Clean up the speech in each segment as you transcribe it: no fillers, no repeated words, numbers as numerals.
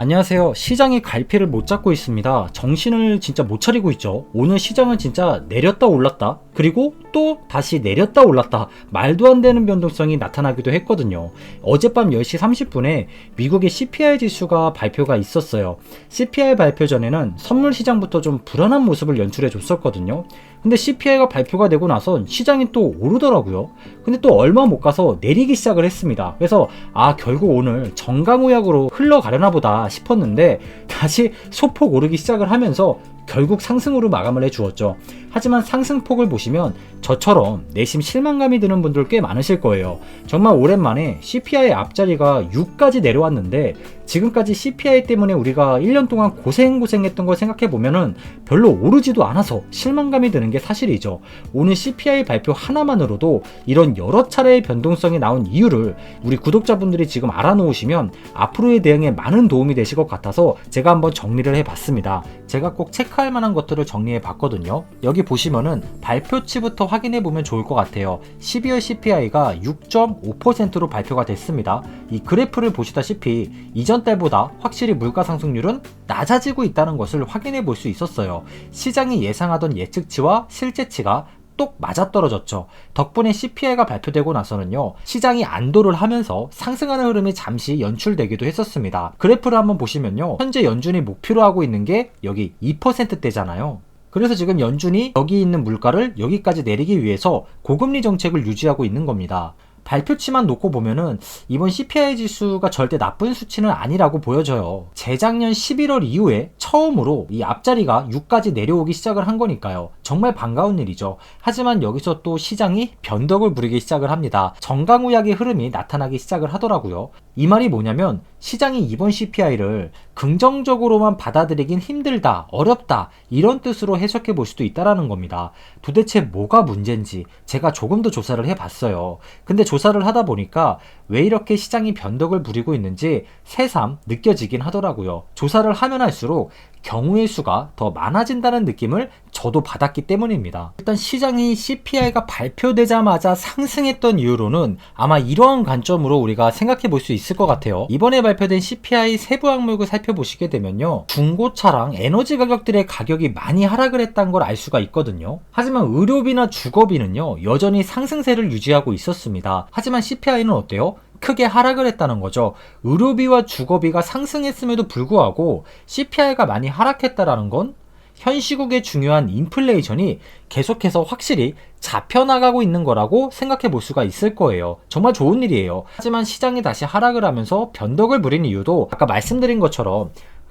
안녕하세요. 시장이 갈피를 못 잡고 있습니다. 정신을 진짜 못 차리고 있죠. 오늘 시장은 진짜 내렸다 올랐다, 그리고 또 다시 내렸다 올랐다, 말도 안 되는 변동성이 나타나기도 했거든요. 어젯밤 10시 30분에 미국의 CPI 지수가 발표가 있었어요. CPI 발표 전에는 선물 시장부터 좀 불안한 모습을 연출해 줬었거든요. 근데 CPI가 발표가 되고 나선 시장이 또 오르더라고요. 근데 또 얼마 못 가서 내리기 시작을 했습니다. 그래서 결국 오늘 정강우약으로 흘러가려나 보다 싶었는데 다시 소폭 오르기 시작을 하면서 결국 상승으로 마감을 해주었죠. 하지만 상승폭을 보시면 저처럼 내심 실망감이 드는 분들 꽤 많으실 거예요. 정말 오랜만에 CPI 앞자리가 6까지 내려왔는데 지금까지 CPI 때문에 우리가 1년 동안 고생했던 걸 생각해보면은 별로 오르지도 않아서 실망감이 드는 게 사실이죠. 오늘 CPI 발표 하나만으로도 이런 여러 차례의 변동성이 나온 이유를 우리 구독자분들이 지금 알아놓으시면 앞으로의 대응에 많은 도움이 되실 것 같아서 제가 한번 정리를 해봤습니다. 제가 꼭 체크할 만한 것들을 정리해봤거든요. 여기 보시면은 발표치부터 확인해보면 좋을 것 같아요. 12월 CPI가 6.5%로 발표가 됐습니다. 이 그래프를 보시다시피 이전 달보다 확실히 물가 상승률은 낮아지고 있다는 것을 확인해 볼 수 있었어요. 시장이 예상하던 예측치와 실제치가 똑 맞아떨어졌죠. 덕분에 CPI가 발표되고 나서는요, 시장이 안도를 하면서 상승하는 흐름이 잠시 연출되기도 했었습니다. 그래프를 한번 보시면요, 현재 연준이 목표로 하고 있는 게 여기 2%대잖아요. 그래서 지금 연준이 여기 있는 물가를 여기까지 내리기 위해서 고금리 정책을 유지하고 있는 겁니다. 발표치만 놓고 보면은 이번 CPI 지수가 절대 나쁜 수치는 아니라고 보여져요. 재작년 11월 이후에 처음으로 이 앞자리가 6까지 내려오기 시작을 한 거니까요. 정말 반가운 일이죠. 하지만 여기서 또 시장이 변덕을 부리기 시작을 합니다. 정강우약의 흐름이 나타나기 시작을 하더라고요. 이 말이 뭐냐면 시장이 이번 CPI를 긍정적으로만 받아들이긴 힘들다, 어렵다, 이런 뜻으로 해석해 볼 수도 있다라는 겁니다. 도대체 뭐가 문제인지 제가 조금 더 조사를 해봤어요. 근데 조사를 하다 보니까 왜 이렇게 시장이 변덕을 부리고 있는지 새삼 느껴지긴 하더라고요. 조사를 하면 할수록 경우의 수가 더 많아진다는 느낌을 저도 받았기 때문입니다. 일단 시장이 CPI가 발표되자마자 상승했던 이유로는 아마 이러한 관점으로 우리가 생각해 볼 수 있을 것 같아요. 이번에 발표된 CPI 세부 항목을 살펴보시게 되면요, 중고차랑 에너지 가격들의 가격이 많이 하락을 했다는 걸 알 수가 있거든요. 하지만 의료비나 주거비는요, 여전히 상승세를 유지하고 있었습니다. 하지만 CPI는 어때요? 크게 하락을 했다는 거죠. 의료비와 주거비가 상승했음에도 불구하고 CPI가 많이 하락했다라는 건 현 시국의 중요한 인플레이션이 계속해서 확실히 잡혀나가고 있는 거라고 생각해 볼 수가 있을 거예요. 정말 좋은 일이에요. 하지만 시장이 다시 하락을 하면서 변덕을 부린 이유도 아까 말씀드린 것처럼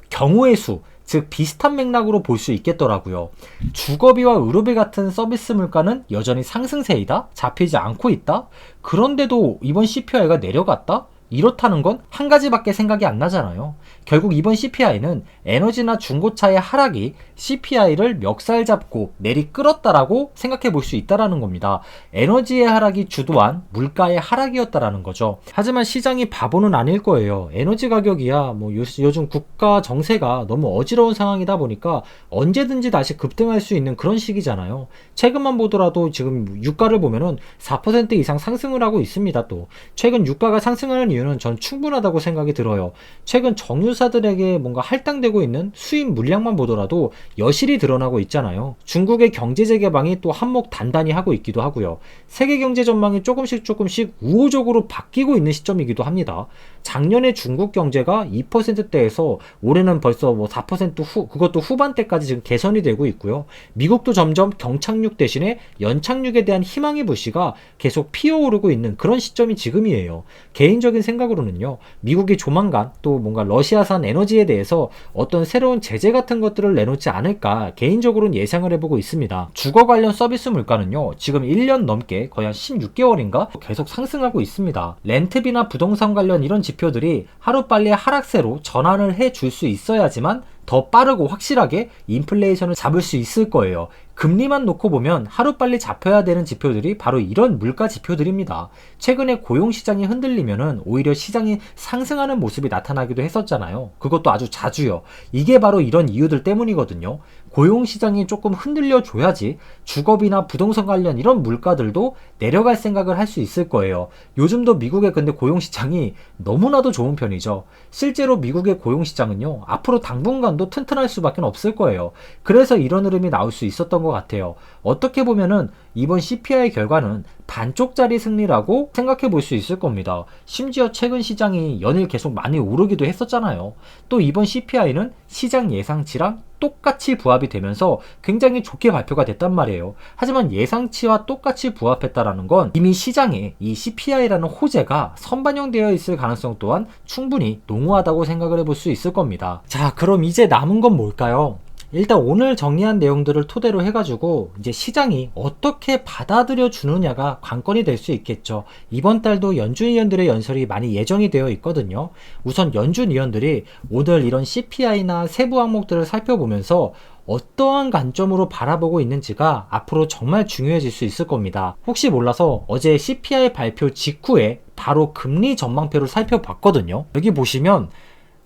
경우의 수, 즉 비슷한 맥락으로 볼 수 있겠더라고요. 주거비와 의료비 같은 서비스 물가는 여전히 상승세이다? 잡히지 않고 있다? 그런데도 이번 CPI가 내려갔다? 이렇다는 건 한 가지밖에 생각이 안 나잖아요. 결국 이번 CPI는 에너지나 중고차의 하락이 CPI를 멱살 잡고 내리 끌었다라고 생각해 볼 수 있다라는 겁니다. 에너지의 하락이 주도한 물가의 하락이었다라는 거죠. 하지만 시장이 바보는 아닐 거예요. 에너지 가격이야 요즘 국가 정세가 너무 어지러운 상황이다 보니까 언제든지 다시 급등할 수 있는 그런 시기잖아요. 최근만 보더라도 지금 유가를 보면은 4% 이상 상승을 하고 있습니다. 또 최근 유가가 상승하는 이유는 전 충분하다고 생각이 들어요. 최근 정유사들에게 뭔가 할당되고 있는 수입 물량만 보더라도 여실히 드러나고 있잖아요. 중국의 경제 재개방이 또 한몫 단단히 하고 있기도 하고요. 세계 경제 전망이 조금씩 우호적으로 바뀌고 있는 시점이기도 합니다. 작년에 중국 경제가 2%대에서 올해는 벌써 4% 그것도 후반대까지 지금 개선이 되고 있고요. 미국도 점점 경착륙 대신에 연착륙에 대한 희망의 불씨가 계속 피어오르고 있는 그런 시점이 지금이에요. 개인적인 생각으로는요, 미국이 조만간 또 뭔가 러시아산 에너지에 대해서 어떤 새로운 제재 같은 것들을 내놓지 않을까 개인적으로는 예상을 해보고 있습니다. 주거 관련 서비스 물가는요, 지금 1년 넘게 거의 한 16개월인가 계속 상승하고 있습니다. 렌트비나 부동산 관련 이런 지표들이 하루빨리 하락세로 전환을 해줄 수 있어야지만 더 빠르고 확실하게 인플레이션을 잡을 수 있을 거예요. 금리만 놓고 보면 하루빨리 잡혀야 되는 지표들이 바로 이런 물가 지표들입니다. 최근에 고용시장이 흔들리면은 오히려 시장이 상승하는 모습이 나타나기도 했었잖아요. 그것도 아주 자주요. 이게 바로 이런 이유들 때문이거든요. 고용시장이 조금 흔들려 줘야지 주거비나 부동산 관련 이런 물가들도 내려갈 생각을 할 수 있을 거예요. 요즘도 미국의 근데 고용시장이 너무나도 좋은 편이죠. 실제로 미국의 고용시장은요, 앞으로 당분간도 튼튼할 수밖에 없을 거예요. 그래서 이런 흐름이 나올 수 있었던 것 같아요. 어떻게 보면은 이번 CPI 결과는 반쪽짜리 승리라고 생각해 볼 수 있을 겁니다. 심지어 최근 시장이 연일 계속 많이 오르기도 했었잖아요. 또 이번 CPI는 시장 예상치랑 똑같이 부합이 되면서 굉장히 좋게 발표가 됐단 말이에요. 하지만 예상치와 똑같이 부합했다라는 건 이미 시장에 이 CPI라는 호재가 선반영되어 있을 가능성 또한 충분히 농후하다고 생각을 해볼 수 있을 겁니다. 자, 그럼 이제 남은 건 뭘까요? 일단 오늘 정리한 내용들을 토대로 해가지고 이제 시장이 어떻게 받아들여 주느냐가 관건이 될 수 있겠죠. 이번 달도 연준 위원들의 연설이 많이 예정이 되어 있거든요. 우선 연준 위원들이 오늘 이런 CPI나 세부 항목들을 살펴보면서 어떠한 관점으로 바라보고 있는지가 앞으로 정말 중요해질 수 있을 겁니다. 혹시 몰라서 어제 CPI 발표 직후에 바로 금리 전망표를 살펴봤거든요. 여기 보시면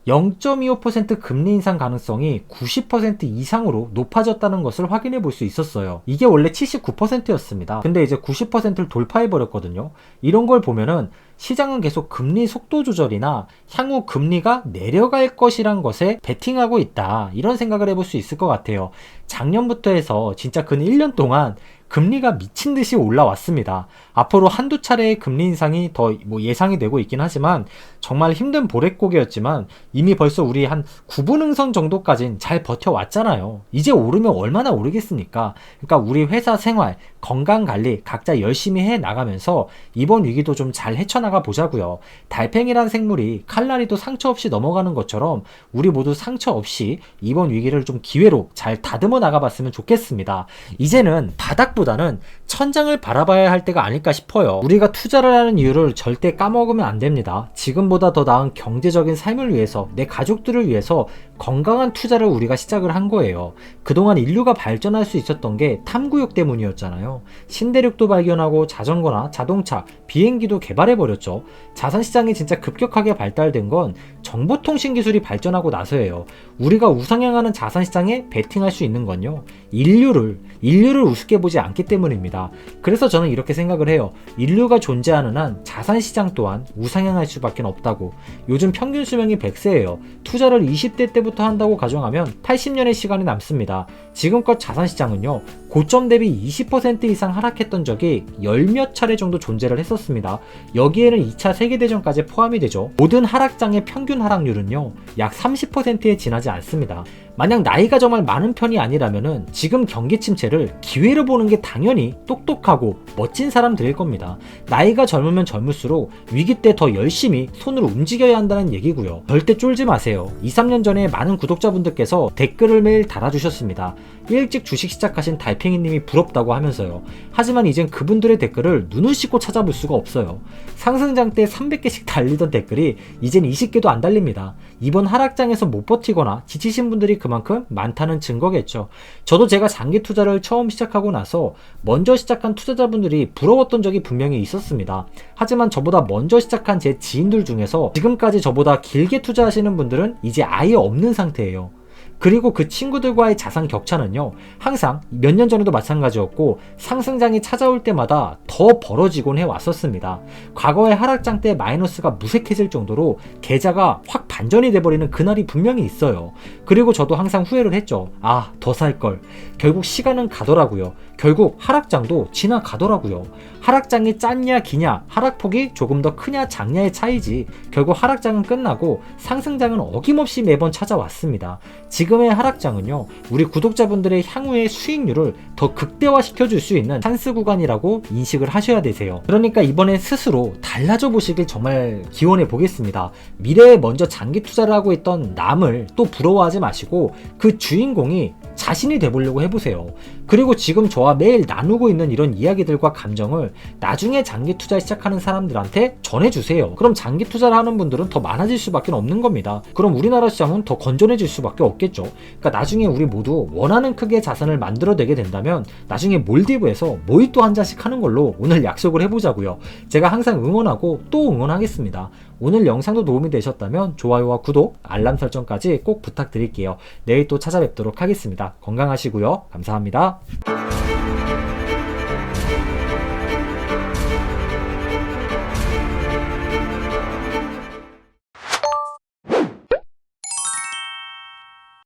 0.25% 금리 인상 가능성이 90% 이상으로 높아졌다는 것을 확인해 볼 수 있었어요. 이게 원래 79%였습니다. 근데 이제 90%를 돌파해 버렸거든요. 이런 걸 보면은 시장은 계속 금리 속도 조절이나 향후 금리가 내려갈 것이란 것에 베팅하고 있다, 이런 생각을 해볼 수 있을 것 같아요. 작년부터 해서 진짜 근 1년 동안 금리가 미친 듯이 올라왔습니다. 앞으로 한두 차례의 금리 인상이 더 예상이 되고 있긴 하지만 정말 힘든 보릿고개였지만 이미 벌써 우리 한 9분응선 정도까진 잘 버텨왔잖아요. 이제 오르면 얼마나 오르겠습니까? 그러니까 우리 회사 생활, 건강관리 각자 열심히 해 나가면서 이번 위기도 좀 잘 헤쳐나가 보자고요. 달팽이란 생물이 칼날이도 상처 없이 넘어가는 것처럼 우리 모두 상처 없이 이번 위기를 좀 기회로 잘 다듬어 나가봤으면 좋겠습니다. 이제는 바닥보다는 천장을 바라봐야 할 때가 아닐까 싶어요. 우리가 투자를 하는 이유를 절대 까먹으면 안 됩니다. 지금보다 더 나은 경제적인 삶을 위해서, 내 가족들을 위해서 건강한 투자를 우리가 시작을 한 거예요. 그동안 인류가 발전할 수 있었던 게 탐구욕 때문이었잖아요. 신대륙도 발견하고 자전거나 자동차, 비행기도 개발해버렸죠. 자산시장이 진짜 급격하게 발달된 건 정보통신 기술이 발전하고 나서예요. 우리가 우상향하는 자산시장에 베팅할 수 있는 건요, 인류를 우습게 보지 않기 때문입니다. 그래서 저는 이렇게 생각을 해요. 인류가 존재하는 한 자산시장 또한 우상향할 수밖에 없다고. 요즘 평균 수명이 100세예요. 투자를 20대 때부터 한다고 가정하면 80년의 시간이 남습니다. 지금껏 자산시장은요, 고점 대비 20% 이상 하락했던 적이 열몇 차례 정도 존재를 했었습니다. 여기에는 2차 세계대전까지 포함이 되죠. 모든 하락장의 평균 하락률은요, 약 30%에 지나지 않습니다. 만약 나이가 정말 많은 편이 아니라면은 지금 경기 침체를 기회로 보는 게 당연히 똑똑하고 멋진 사람들일 겁니다. 나이가 젊으면 젊을수록 위기 때 더 열심히 손을 움직여야 한다는 얘기고요. 절대 쫄지 마세요. 2, 3년 전에 많은 구독자분들께서 댓글을 매일 달아주셨습니다. 일찍 주식 시작하신 달팽이님이 부럽다고 하면서요. 하지만 이젠 그분들의 댓글을 눈을 씻고 찾아볼 수가 없어요. 상승장 때 300개씩 달리던 댓글이 이젠 20개도 안 달립니다. 이번 하락장에서 못 버티거나 지치신 분들이 그만큼 많다는 증거겠죠. 저도 제가 장기 투자를 처음 시작하고 나서 먼저 시작한 투자자분들이 부러웠던 적이 분명히 있었습니다. 하지만 저보다 먼저 시작한 제 지인들 중에서 지금까지 저보다 길게 투자하시는 분들은 이제 아예 없는 상태예요. 그리고 그 친구들과의 자산 격차는요, 항상 몇 년 전에도 마찬가지였고 상승장이 찾아올 때마다 더 벌어지곤 해왔었습니다. 과거의 하락장 때 마이너스가 무색해질 정도로 계좌가 확 반전이 돼버리는 그날이 분명히 있어요. 그리고 저도 항상 후회를 했죠. 아, 더 살걸. 결국 시간은 가더라고요. 결국 하락장도 지나가더라고요. 하락장이 짧냐 기냐, 하락폭이 조금 더 크냐 작냐의 차이지 결국 하락장은 끝나고 상승장은 어김없이 매번 찾아왔습니다. 지금의 하락장은요, 우리 구독자분들의 향후의 수익률을 더 극대화시켜 줄 수 있는 찬스 구간이라고 인식을 하셔야 되세요. 그러니까 이번에 스스로 달라져 보시길 정말 기원해 보겠습니다. 미래에 먼저 장기 투자를 하고 있던 남을 또 부러워하지 마시고 그 주인공이 자신이 돼보려고 해보세요. 그리고 지금 저와 매일 나누고 있는 이런 이야기들과 감정을 나중에 장기 투자 시작하는 사람들한테 전해주세요. 그럼 장기 투자를 하는 분들은 더 많아질 수밖에 없는 겁니다. 그럼 우리나라 시장은 더 건전해질 수밖에 없겠죠. 그러니까 나중에 우리 모두 원하는 크기의 자산을 만들어내게 된다면 나중에 몰디브에서 모히또 한 잔씩 하는 걸로 오늘 약속을 해보자고요. 제가 항상 응원하고 또 응원하겠습니다. 오늘 영상도 도움이 되셨다면 좋아요와 구독, 알람 설정까지 꼭 부탁드릴게요. 내일 또 찾아뵙도록 하겠습니다. 건강하시고요. 감사합니다.